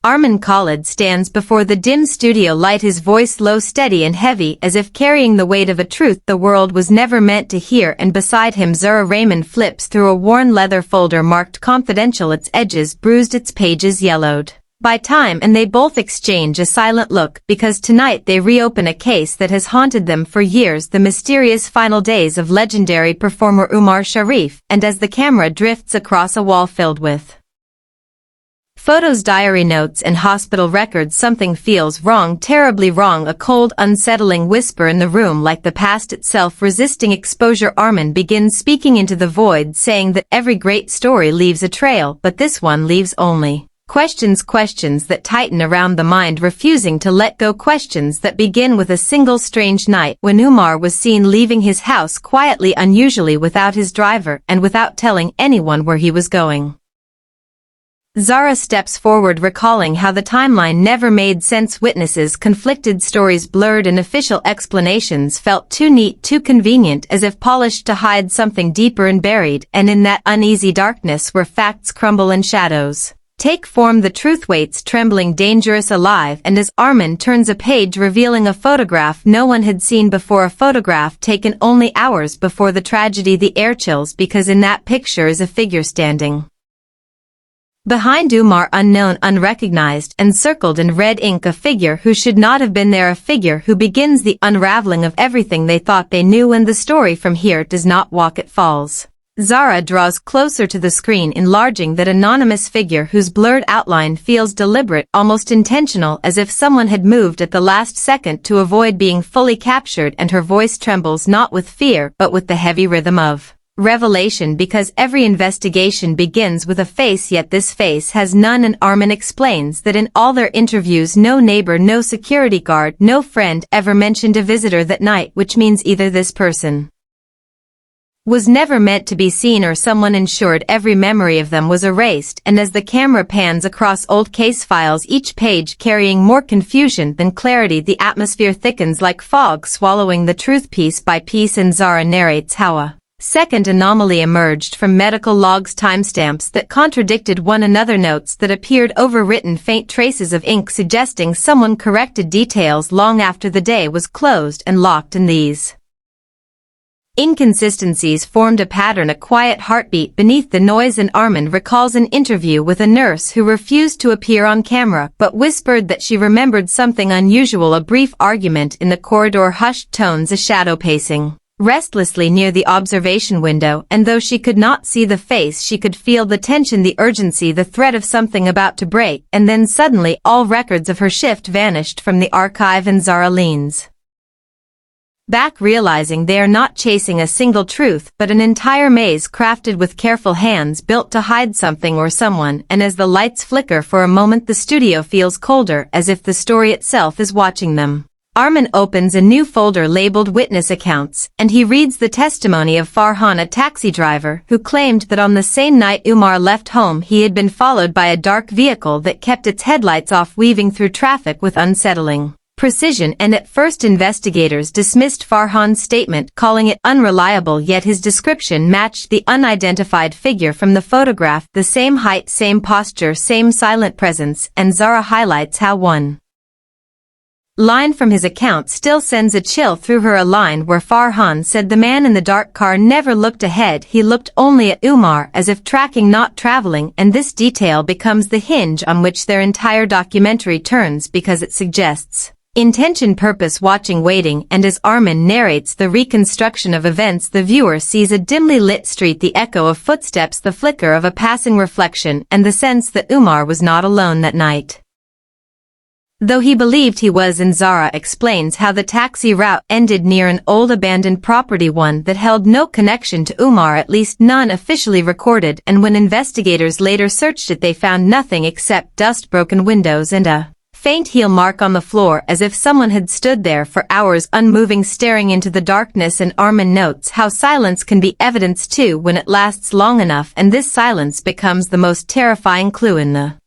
Armin Khalid stands before the dim studio light, his voice low, steady and heavy, as if carrying the weight of a truth the world was never meant to hear, and beside him Zara Raymond flips through a worn leather folder marked confidential, its edges bruised, its pages yellowed by time, and they both exchange a silent look, because tonight they reopen a case that has haunted them for years, the mysterious final days of legendary performer Umar Sharif. And as the camera drifts across a wall filled with photos, diary notes and hospital records, something feels wrong, terribly wrong, a cold, unsettling whisper in the room, like the past itself resisting exposure. Armin begins speaking into the void, saying that every great story leaves a trail, but this one leaves only questions that tighten around the mind, refusing to let go, questions that begin with a single strange night when Umar was seen leaving his house quietly, unusually, without his driver and without telling anyone where he was going. Zara steps forward, recalling how the timeline never made sense. Witnesses conflicted, stories blurred, and official explanations felt too neat, too convenient, as if polished to hide something deeper and buried. And in that uneasy darkness where facts crumble and shadows take form, the truth waits, trembling, dangerous, alive. And as Armin turns a page, revealing a photograph no one had seen before, a photograph taken only hours before the tragedy, the air chills, because in that picture is a figure standing behind Umar, unknown, unrecognized, and circled in red ink, a figure who should not have been there, a figure who begins the unraveling of everything they thought they knew. And the story from here does not walk, it falls. Zara draws closer to the screen, enlarging that anonymous figure whose blurred outline feels deliberate, almost intentional, as if someone had moved at the last second to avoid being fully captured. And her voice trembles, not with fear but with the heavy rhythm of revelation, because every investigation begins with a face, yet this face has none. And Armin explains that in all their interviews, no neighbor, no security guard, no friend ever mentioned a visitor that night, which means either this person was never meant to be seen, or someone ensured every memory of them was erased. And as the camera pans across old case files, each page carrying more confusion than clarity, the atmosphere thickens like fog, swallowing the truth piece by piece. And Zara narrates how a second anomaly emerged from medical logs, timestamps that contradicted one another, notes that appeared overwritten, faint traces of ink suggesting someone corrected details long after the day was closed and locked. And these inconsistencies formed a pattern, a quiet heartbeat beneath the noise. And Armin recalls an interview with a nurse who refused to appear on camera but whispered that she remembered something unusual, a brief argument in the corridor, hushed tones, a shadow pacing restlessly near the observation window. And though she could not see the face, she could feel the tension, the urgency, the threat of something about to break. And then suddenly all records of her shift vanished from the archive, and Zara leans back, realizing they are not chasing a single truth but an entire maze crafted with careful hands, built to hide something or someone. And as the lights flicker for a moment, the studio feels colder, as if the story itself is watching them. Armin opens a new folder labeled Witness Accounts, and he reads the testimony of Farhan, a taxi driver who claimed that on the same night Umar left home, he had been followed by a dark vehicle that kept its headlights off, weaving through traffic with unsettling precision. And at first investigators dismissed Farhan's statement, calling it unreliable, yet his description matched the unidentified figure from the photograph, the same height, same posture, same silent presence. And Zara highlights how one line from his account still sends a chill through her, a line where Farhan said the man in the dark car never looked ahead, he looked only at Umar, as if tracking, not traveling. And this detail becomes the hinge on which their entire documentary turns, because it suggests intention, purpose, watching, waiting. And as Armin narrates the reconstruction of events, the viewer sees a dimly lit street, the echo of footsteps, the flicker of a passing reflection, and the sense that Umar was not alone that night, though he believed he was. And Zara explains how the taxi route ended near an old abandoned property, one that held no connection to Umar, at least none officially recorded. And when investigators later searched it, they found nothing except dust, broken windows, and a faint heel mark on the floor, as if someone had stood there for hours, unmoving, staring into the darkness. And Armin notes how silence can be evidence too, when it lasts long enough, and this silence becomes the most terrifying clue in the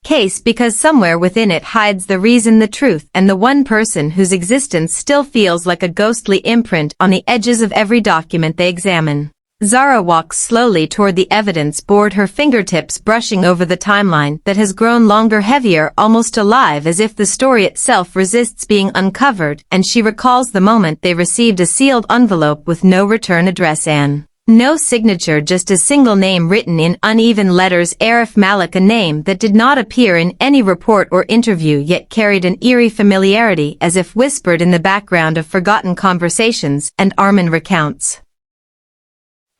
case, because somewhere within it hides the reason, the truth, and the one person whose existence still feels like a ghostly imprint on the edges of every document they examine. Zara walks slowly toward the evidence board, her fingertips brushing over the timeline that has grown longer, heavier, almost alive, as if the story itself resists being uncovered, and she recalls the moment they received a sealed envelope with no return address and no signature, just a single name written in uneven letters, Arif Malik, a name that did not appear in any report or interview yet carried an eerie familiarity as if whispered in the background of forgotten conversations, and Armin recounts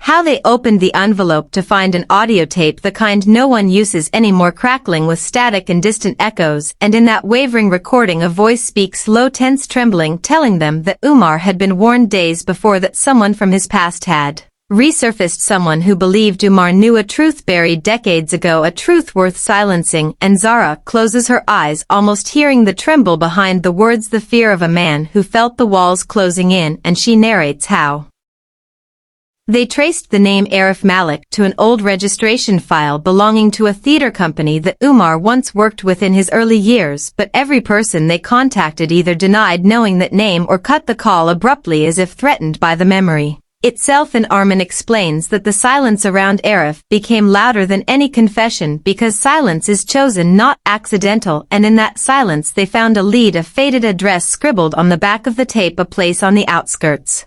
how they opened the envelope to find an audio tape, the kind no one uses anymore, crackling with static and distant echoes, and in that wavering recording a voice speaks, low, tense, trembling, telling them that Umar had been warned days before that someone from his past had resurfaced, someone who believed Umar knew a truth buried decades ago, a truth worth silencing, and Zara closes her eyes, almost hearing the tremble behind the words, the fear of a man who felt the walls closing in, and she narrates how they traced the name Arif Malik to an old registration file belonging to a theater company that Umar once worked with in his early years, but every person they contacted either denied knowing that name or cut the call abruptly as if threatened by the memory itself. And Armin explains that the silence around Arif became louder than any confession because silence is chosen, not accidental, and in that silence they found a lead, a faded address scribbled on the back of the tape, a place on the outskirts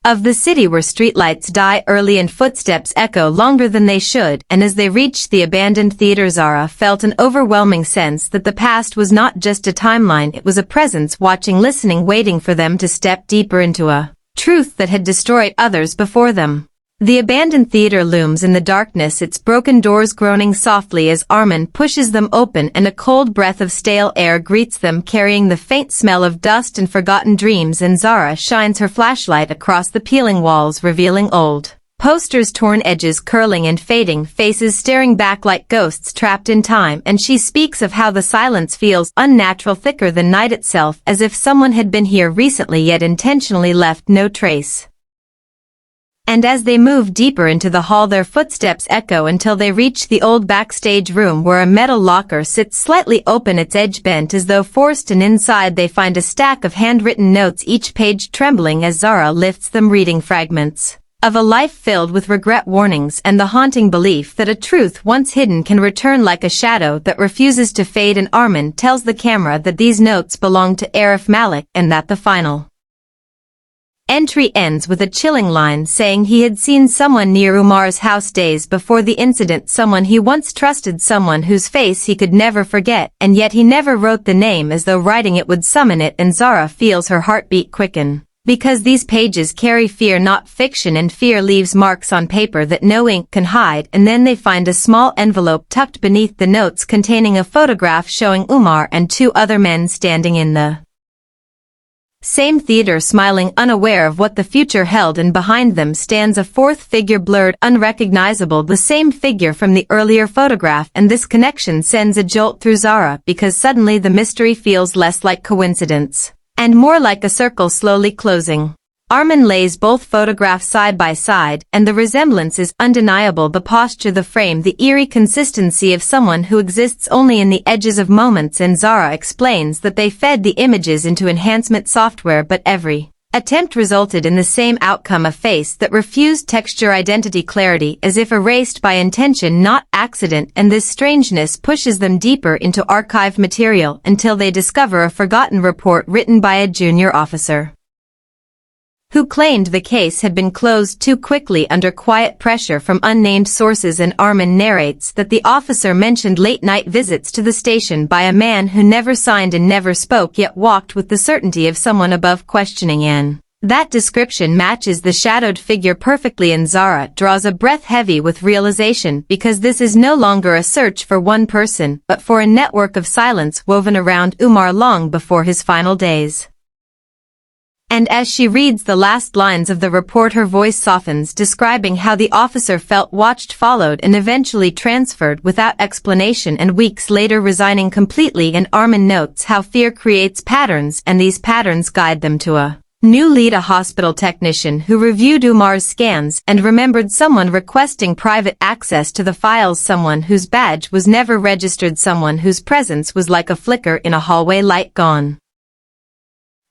of the city where streetlights die early and footsteps echo longer than they should, and as they reached the abandoned theater, Zara felt an overwhelming sense that the past was not just a timeline, it was a presence watching, listening, waiting for them to step deeper into a truth that had destroyed others before them. The abandoned theater looms in the darkness, its broken doors groaning softly as Armin pushes them open, and a cold breath of stale air greets them, carrying the faint smell of dust and forgotten dreams, and Zara shines her flashlight across the peeling walls, revealing old posters, torn edges curling and fading, faces staring back like ghosts trapped in time, and she speaks of how the silence feels unnatural, thicker than night itself, as if someone had been here recently yet intentionally left no trace. And as they move deeper into the hall, their footsteps echo until they reach the old backstage room where a metal locker sits slightly open, its edge bent as though forced, and inside they find a stack of handwritten notes, each page trembling as Zara lifts them, reading fragments of a life filled with regret, warnings, and the haunting belief that a truth once hidden can return like a shadow that refuses to fade. And Armin tells the camera that these notes belong to Arif Malik, and that the final entry ends with a chilling line saying he had seen someone near Umar's house days before the incident, someone he once trusted, someone whose face he could never forget, and yet he never wrote the name, as though writing it would summon it. And Zara feels her heartbeat quicken, because these pages carry fear, not fiction, and fear leaves marks on paper that no ink can hide. And then they find a small envelope tucked beneath the notes containing a photograph showing Umar and two other men standing in the same theater, smiling, unaware of what the future held, and behind them stands a fourth figure, blurred, unrecognizable, the same figure from the earlier photograph. And this connection sends a jolt through Zara, because suddenly the mystery feels less like coincidence and more like a circle slowly closing. Armin lays both photographs side by side, and the resemblance is undeniable, the posture, the frame, the eerie consistency of someone who exists only in the edges of moments. And Zara explains that they fed the images into enhancement software, but every attempt resulted in the same outcome, a face that refused texture, identity, clarity, as if erased by intention, not accident. And this strangeness pushes them deeper into archived material until they discover a forgotten report written by a junior officer who claimed the case had been closed too quickly under quiet pressure from unnamed sources. And Armin narrates that the officer mentioned late-night visits to the station by a man who never signed and never spoke, yet walked with the certainty of someone above questioning, and that description matches the shadowed figure perfectly. And Zara draws a breath, heavy with realization, because this is no longer a search for one person, but for a network of silence woven around Umar long before his final days. And as she reads the last lines of the report, her voice softens, describing how the officer felt watched, followed, and eventually transferred without explanation, and weeks later resigning completely. And Armin notes how fear creates patterns, and these patterns guide them to a new lead, a hospital technician who reviewed Umar's scans and remembered someone requesting private access to the files, someone whose badge was never registered, someone whose presence was like a flicker in a hallway light, gone.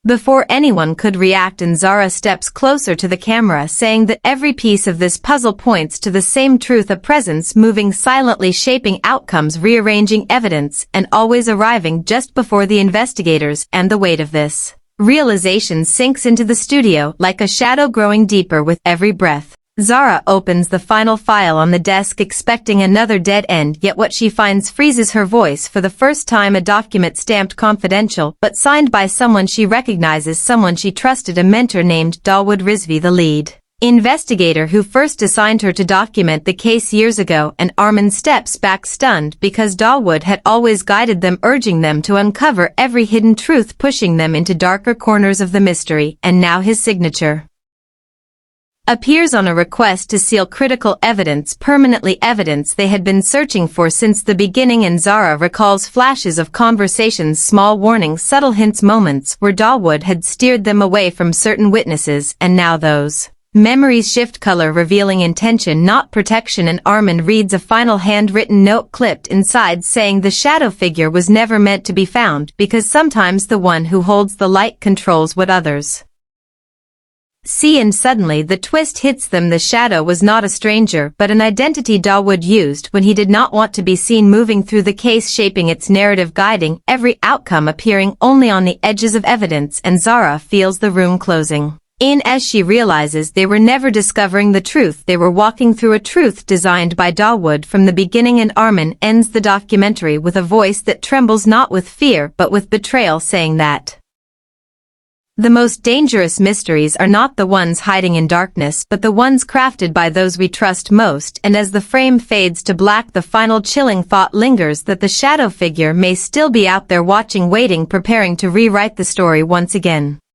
Before anyone could react, and Zara steps closer to the camera, saying that every piece of this puzzle points to the same truth: a presence moving silently, shaping outcomes, rearranging evidence, and always arriving just before the investigators. And the weight of this realization sinks into the studio like a shadow, growing deeper with every breath. Zara opens the final file on the desk, expecting another dead end, yet what she finds freezes her voice. For the first time, a document stamped confidential, but signed by someone she recognizes, someone she trusted, a mentor named Dawood Rizvi, the lead investigator who first assigned her to document the case years ago. And Armin steps back, stunned, because Dawood had always guided them, urging them to uncover every hidden truth, pushing them into darker corners of the mystery. And now his signature appears on a request to seal critical evidence, permanently, evidence they had been searching for since the beginning. And Zara recalls flashes of conversations, small warnings, subtle hints, moments where Dawood had steered them away from certain witnesses, and now those memories shift color, revealing intention, not protection. And Armin reads a final handwritten note clipped inside, saying the shadow figure was never meant to be found, because sometimes the one who holds the light controls what others see. And suddenly the twist hits them: the shadow was not a stranger, but an identity Dawood used when he did not want to be seen, moving through the case, shaping its narrative, guiding every outcome, appearing only on the edges of evidence. And Zara feels the room closing in as she realizes they were never discovering the truth, they were walking through a truth designed by Dawood from the beginning. And Armin ends the documentary with a voice that trembles, not with fear but with betrayal, saying that the most dangerous mysteries are not the ones hiding in darkness, but the ones crafted by those we trust most. And as the frame fades to black, the final chilling thought lingers, that the shadow figure may still be out there, watching, waiting, preparing to rewrite the story once again.